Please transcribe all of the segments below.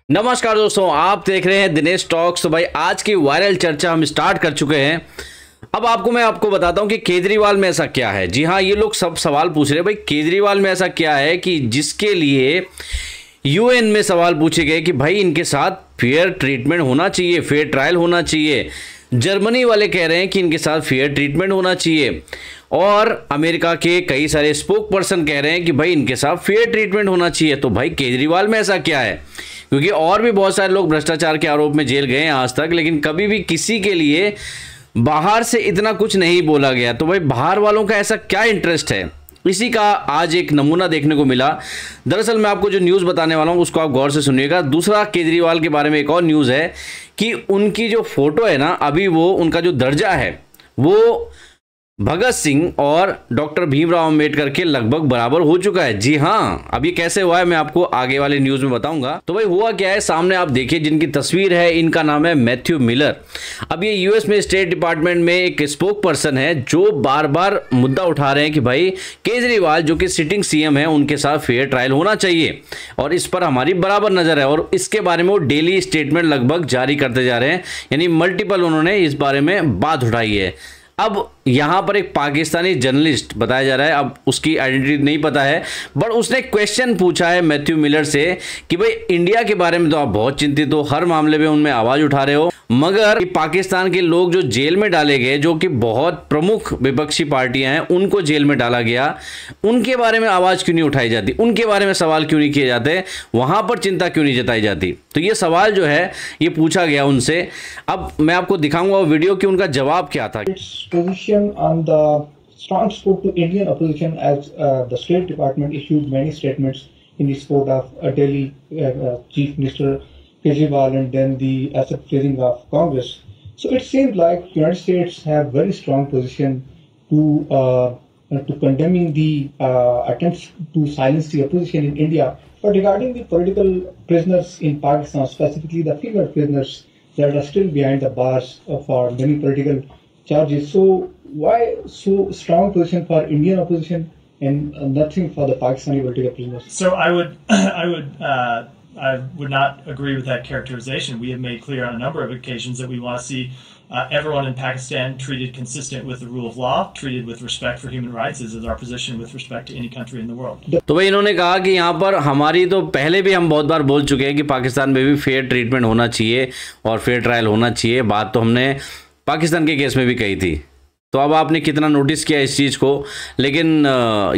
नमस्कार दोस्तों, आप देख रहे हैं दिनेश टॉक्स। तो भाई आज की वायरल चर्चा हम स्टार्ट कर चुके हैं। अब मैं आपको बताता हूं कि केजरीवाल में ऐसा क्या है। जी हाँ, ये लोग सब सवाल पूछ रहे हैं भाई केजरीवाल में ऐसा क्या है कि जिसके लिए यूएन में सवाल पूछे गए कि भाई इनके साथ फेयर ट्रीटमेंट होना चाहिए, फेयर ट्रायल होना चाहिए। जर्मनी वाले कह रहे हैं कि इनके साथ फेयर ट्रीटमेंट होना चाहिए और अमेरिका के कई सारे स्पोक पर्सन कह रहे हैं कि भाई इनके साथ फेयर ट्रीटमेंट होना चाहिए। तो भाई केजरीवाल में ऐसा क्या है? क्योंकि और भी बहुत सारे लोग भ्रष्टाचार के आरोप में जेल गए हैं आज तक, लेकिन कभी भी किसी के लिए बाहर से इतना कुछ नहीं बोला गया। तो भाई बाहर वालों का ऐसा क्या इंटरेस्ट है, इसी का आज एक नमूना देखने को मिला। दरअसल मैं आपको जो न्यूज़ बताने वाला हूं उसको आप गौर से सुनिएगा। दूसरा, केजरीवाल के बारे में एक और न्यूज़ है कि उनकी जो फोटो है ना, अभी वो उनका जो दर्जा है वो भगत सिंह और डॉक्टर भीमराव अंबेडकर के लगभग बराबर हो चुका है। जी हाँ, अब ये कैसे हुआ है मैं आपको आगे वाले न्यूज में बताऊंगा। तो भाई हुआ क्या है, सामने आप देखिए जिनकी तस्वीर है, इनका नाम है मैथ्यू मिलर। अब ये यूएस में स्टेट डिपार्टमेंट में एक स्पोक पर्सन है जो बार बार मुद्दा उठा रहे हैं कि भाई केजरीवाल जो कि सिटिंग सीएम है उनके साथ फेयर ट्रायल होना चाहिए और इस पर हमारी बराबर नजर है। और इसके बारे में वो डेली स्टेटमेंट लगभग जारी करते जा रहे हैं, यानी मल्टीपल उन्होंने इस बारे में बात उठाई है। अब यहां पर एक पाकिस्तानी जर्नलिस्ट बताया जा रहा है, अब उसकी आइडेंटिटी नहीं पता है, बट उसने क्वेश्चन पूछा है मैथ्यू मिलर से कि भाई इंडिया के बारे में तो आप बहुत चिंतित हो, हर मामले में उनमें आवाज उठा रहे हो, मगर पाकिस्तान के लोग जो जेल में डाले गए, जो कि बहुत प्रमुख विपक्षी पार्टियां हैं, उनको जेल में डाला गया, उनके बारे में आवाज क्यों नहीं उठाई जाती, उनके बारे में सवाल क्यों नहीं किए जाते, वहां पर चिंता क्यों नहीं जताई जाती। तो ये सवाल जो है ये पूछा गया उनसे। अब मैं आपको दिखाऊंगा वो वीडियो कि उनका जवाब क्या था। Position on the strong support to Indian opposition as the State Department issued many statements in the support of Delhi Chief Minister Kejriwal and then the asset freezing of Congress. So it seems like United States have very strong position to condemning the attempts to silence the opposition in India. But regarding the political prisoners in Pakistan, specifically the female prisoners that are still behind the bars for many political charges. So why so strong position for Indian opposition and nothing for the Pakistani political prisoners? So I would not agree with that characterization. We have made clear on a number of occasions that we want to see everyone in Pakistan treated consistent with the rule of law, treated with respect for human rights. This is our position with respect to any country in the world. तो भाई इन्होंने कहा कि यहाँ पर हमारी तो पहले भी हम बहुत बार बोल चुके हैं कि पाकिस्तान में भी फेयर ट्रीटमेंट होना चाहिए और फेयर ट्रायल होना चाहिए। बात तो हमने पाकिस्तान के केस में भी कही थी। तो अब आपने कितना नोटिस किया इस चीज़ को, लेकिन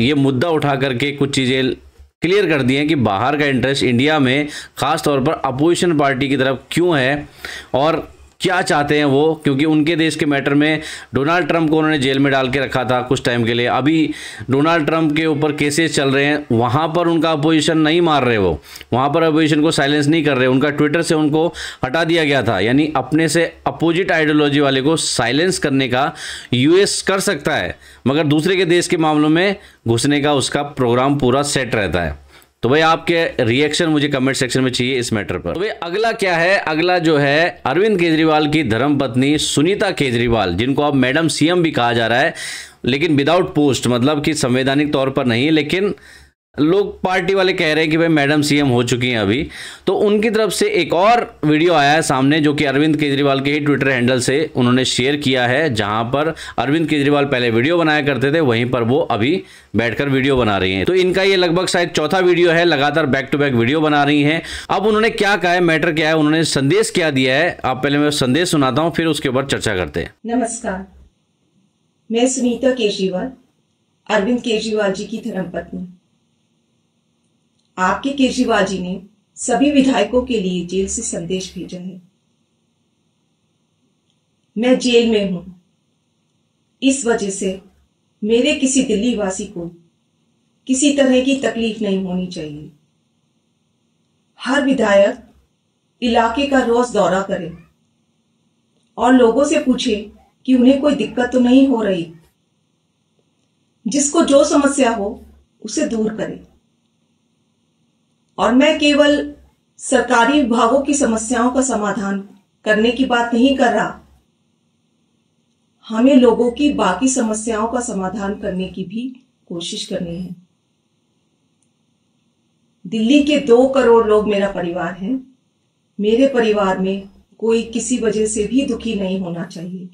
ये मुद्दा उठा करके कुछ चीज़ें क्लियर कर दी हैं कि बाहर का इंटरेस्ट इंडिया में ख़ास तौर पर अपोजिशन पार्टी की तरफ क्यों है और क्या चाहते हैं वो। क्योंकि उनके देश के मैटर में डोनाल्ड ट्रंप को उन्होंने जेल में डाल के रखा था कुछ टाइम के लिए। अभी डोनाल्ड ट्रंप के ऊपर केसेस चल रहे हैं, वहाँ पर उनका अपोजिशन नहीं मार रहे, वो वहाँ पर अपोजिशन को साइलेंस नहीं कर रहे, उनका ट्विटर से उनको हटा दिया गया था। यानी अपने से अपोजिट आइडियोलॉजी वाले को साइलेंस करने का यूएस कर सकता है, मगर दूसरे के देश के मामलों में घुसने का उसका प्रोग्राम पूरा सेट रहता है। तो भाई आपके रिएक्शन मुझे कमेंट सेक्शन में चाहिए इस मैटर पर। तो भाई अगला क्या है, अगला जो है अरविंद केजरीवाल की धर्मपत्नी सुनीता केजरीवाल, जिनको अब मैडम सीएम भी कहा जा रहा है, लेकिन विदाउट पोस्ट, मतलब कि संवैधानिक तौर पर नहीं, लेकिन लोग पार्टी वाले कह रहे हैं कि भाई मैडम सीएम हो चुकी हैं अभी। तो उनकी तरफ से एक और वीडियो आया है सामने, जो कि अरविंद केजरीवाल के ही ट्विटर हैंडल से उन्होंने शेयर किया है, जहां पर अरविंद केजरीवाल पहले वीडियो बनाया करते थे, वहीं पर वो अभी बैठकर वीडियो बना रही हैं। तो इनका ये लगभग शायद चौथा वीडियो है, लगातार बैक टू बैक वीडियो बना रही हैं। अब उन्होंने क्या कहा है, मैटर क्या है, उन्होंने संदेश क्या दिया है, आप पहले मैं संदेश सुनाता हूँ, फिर उसके ऊपर चर्चा करते हैं। नमस्कार, मैं सुनीता केजरीवाल, अरविंद केजरीवाल जी की धर्मपत्नी। आपके केजरीवाल जी ने सभी विधायकों के लिए जेल से संदेश भेजा है। मैं जेल में हूं, इस वजह से मेरे किसी दिल्ली वासी को किसी तरह की तकलीफ नहीं होनी चाहिए। हर विधायक इलाके का रोज दौरा करे और लोगों से पूछे कि उन्हें कोई दिक्कत तो नहीं हो रही, जिसको जो समस्या हो उसे दूर करे। और मैं केवल सरकारी विभागों की समस्याओं का समाधान करने की बात नहीं कर रहा, हमें लोगों की बाकी समस्याओं का समाधान करने की भी कोशिश करनी है। दिल्ली के 2 करोड़ लोग मेरा परिवार हैं। मेरे परिवार में कोई किसी वजह से भी दुखी नहीं होना चाहिए।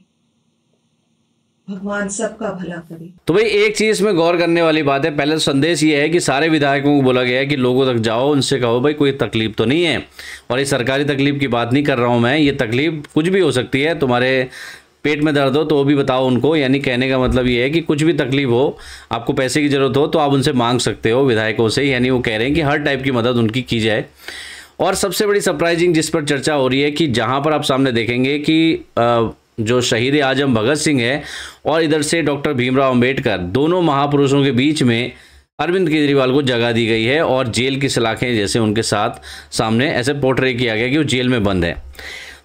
भगवान सबका भला करे। तो भाई एक चीज में गौर करने वाली बात है, पहले संदेश ये है कि सारे विधायकों को बोला गया है कि लोगों तक जाओ, उनसे कहो भाई कोई तकलीफ तो नहीं है। और ये सरकारी तकलीफ की बात नहीं कर रहा हूं मैं, ये तकलीफ कुछ भी हो सकती है, तुम्हारे पेट में दर्द हो तो वो भी बताओ उनको। यानी कहने का मतलब ये है कि कुछ भी तकलीफ हो, आपको पैसे की जरूरत हो तो आप उनसे मांग सकते हो विधायकों से। यानी वो कह रहे हैं कि हर टाइप की मदद उनकी की जाए। और सबसे बड़ी सरप्राइजिंग जिस पर चर्चा हो रही है कि जहां पर आप सामने देखेंगे कि जो शहीद आजम भगत सिंह है और इधर से डॉक्टर भीमराव अंबेडकर, दोनों महापुरुषों के बीच में अरविंद केजरीवाल को जगह दी गई है और जेल की सलाखें जैसे उनके साथ सामने ऐसे पोर्ट्रे किया गया कि वो जेल में बंद है।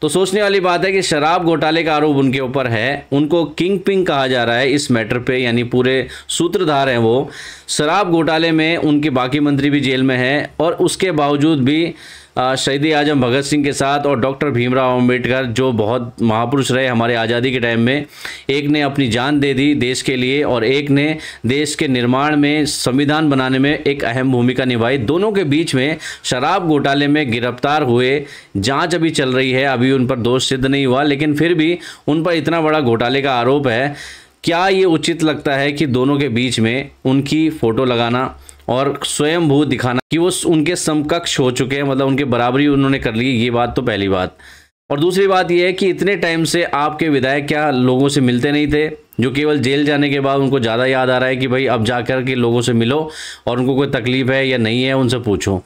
तो सोचने वाली बात है कि शराब घोटाले का आरोप उनके ऊपर है, उनको किंग पिंग कहा जा रहा है इस मैटर पे, यानी पूरे सूत्रधार हैं वो। शराब घोटाले में उनके बाकी मंत्री भी जेल में हैं और उसके बावजूद भी शहीद आजम भगत सिंह के साथ और डॉक्टर भीमराव अंबेडकर जो बहुत महापुरुष रहे हमारे आज़ादी के टाइम में, एक ने अपनी जान दे दी देश के लिए और एक ने देश के निर्माण में, संविधान बनाने में एक अहम भूमिका निभाई। दोनों के बीच में शराब घोटाले में गिरफ्तार हुए, जांच अभी चल रही है, अभी उन पर दोष सिद्ध नहीं हुआ, लेकिन फिर भी उन पर इतना बड़ा घोटाले का आरोप है। क्या ये उचित लगता है कि दोनों के बीच में उनकी फ़ोटो लगाना और स्वयंभू दिखाना कि वो उनके समकक्ष हो चुके हैं, मतलब उनके बराबरी उन्होंने कर ली? ये बात तो पहली बात। और दूसरी बात ये है कि इतने टाइम से आपके विधायक क्या लोगों से मिलते नहीं थे, जो केवल जेल जाने के बाद उनको ज़्यादा याद आ रहा है कि भाई अब जाकर के लोगों से मिलो और उनको कोई तकलीफ है या नहीं है उनसे पूछो।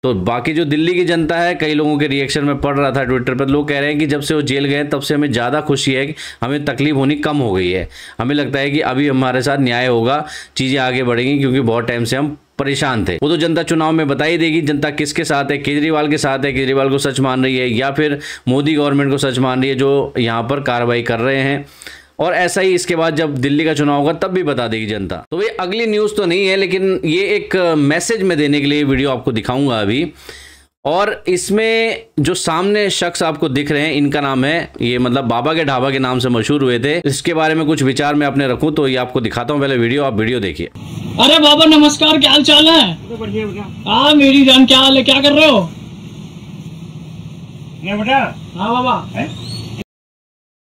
तो बाकी जो दिल्ली की जनता है, कई लोगों के रिएक्शन में पढ़ रहा था ट्विटर पर, लोग कह रहे हैं कि जब से वो जेल गए तब से हमें ज़्यादा खुशी है कि हमें तकलीफ होनी कम हो गई है। हमें लगता है कि अभी हमारे साथ न्याय होगा, चीज़ें आगे बढ़ेंगी, क्योंकि बहुत टाइम से हम परेशान थे। वो तो जनता चुनाव में बता ही देगी जनता किसके साथ है। केजरीवाल के साथ है, केजरीवाल को सच मान रही है, या फिर मोदी गवर्नमेंट को सच मान रही है जो यहाँ पर कार्रवाई कर रहे हैं। और ऐसा ही इसके बाद जब दिल्ली का चुनाव होगा तब भी बता देगी जनता। तो ये अगली न्यूज़ तो नहीं है, लेकिन ये एक मैसेज में देने के लिए वीडियो आपको दिखाऊंगा अभी। और इसमें जो सामने शख्स आपको दिख रहे हैं, इनका नाम है, ये मतलब बाबा के ढाबा के नाम से मशहूर हुए थे। इसके बारे में कुछ विचार मैं अपने रखूं तो ये आपको दिखाता हूं। पहले वीडियो, आप वीडियो देखिए। अरे बाबा नमस्कार, क्या हाल चाल है? बढ़िया। मेरी जान क्या हाल है, क्या कर रहे हो? बेटा। हाँ बाबा।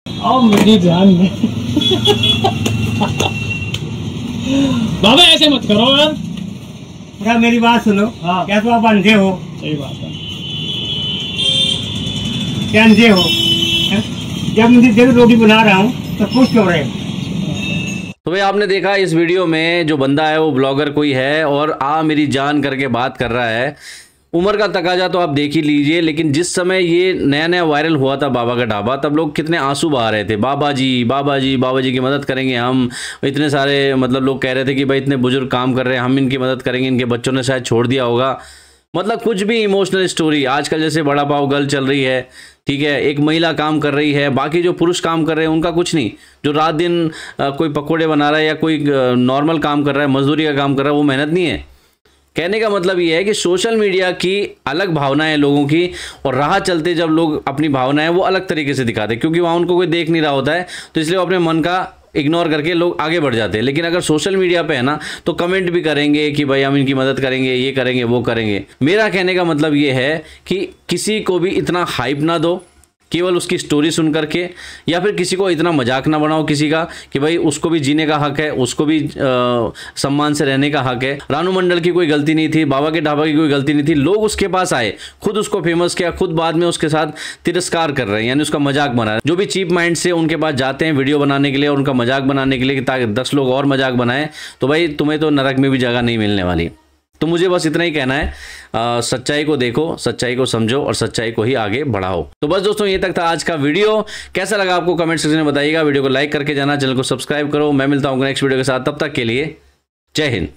आओ मेरी जान। बाबा ऐसे मत करो यार। बेटा मेरी बात सुनो। हाँ। क्या तो आप अंधे हो? सही बात है। क्या अंधे हो? जब मुझे देख रोटी बना रहा हूँ तो खुश हो रहे हो। तो भाई आपने देखा इस वीडियो में जो बंदा है वो ब्लॉगर कोई है और मेरी जान करके बात कर रहा है। उम्र का तकाजा तो आप देख ही लीजिए, लेकिन जिस समय ये नया नया वायरल हुआ था बाबा का ढाबा, तब लोग कितने आंसू बहा रहे थे। बाबा जी बाबा जी बाबा जी की मदद करेंगे हम। इतने सारे मतलब लोग कह रहे थे कि भाई इतने बुजुर्ग काम कर रहे हैं, हम इनकी मदद करेंगे, इनके बच्चों ने शायद छोड़ दिया होगा। मतलब कुछ भी इमोशनल स्टोरी। आजकल जैसे बड़ा पाव गर्ल चल रही है, ठीक है, एक महिला काम कर रही है, बाकी जो पुरुष काम कर रहे हैं उनका कुछ नहीं। जो रात दिन कोई पकौड़े बना रहा है या कोई नॉर्मल काम कर रहा है, मजदूरी का काम कर रहा है, वो मेहनत नहीं है। कहने का मतलब ये है कि सोशल मीडिया की अलग भावनाएं लोगों की, और राह चलते जब लोग अपनी भावनाएं वो अलग तरीके से दिखाते हैं, क्योंकि वहाँ उनको कोई देख नहीं रहा होता है, तो इसलिए वो अपने मन का इग्नोर करके लोग आगे बढ़ जाते हैं। लेकिन अगर सोशल मीडिया पे है ना, तो कमेंट भी करेंगे कि भाई हम इनकी मदद करेंगे, ये करेंगे, वो करेंगे। मेरा कहने का मतलब ये है कि किसी को भी इतना हाइप ना दो केवल उसकी स्टोरी सुन करके, या फिर किसी को इतना मजाक ना बनाओ किसी का कि भाई उसको भी जीने का हक है, उसको भी सम्मान से रहने का हक है। रानू मंडल की कोई गलती नहीं थी, बाबा के ढाबा की कोई गलती नहीं थी। लोग उसके पास आए, खुद उसको फेमस किया, खुद बाद में उसके साथ तिरस्कार कर रहे हैं, यानी उसका मजाक बना रहे हैं। जो भी चीप माइंड से उनके पास जाते हैं वीडियो बनाने के लिए और उनका मजाक बनाने के लिए, ताकि 10 लोग और मजाक बनाएं, तो भाई तुम्हें तो नरक में भी जगह नहीं मिलने वाली। तो मुझे बस इतना ही कहना है, सच्चाई को देखो, सच्चाई को समझो और सच्चाई को ही आगे बढ़ाओ। तो बस दोस्तों, ये तक था आज का वीडियो। कैसा लगा आपको कमेंट सेक्शन में बताइएगा। वीडियो को लाइक करके जाना, चैनल को सब्सक्राइब करो। मैं मिलता हूँ नेक्स्ट वीडियो के साथ, तब तक के लिए जय हिंद।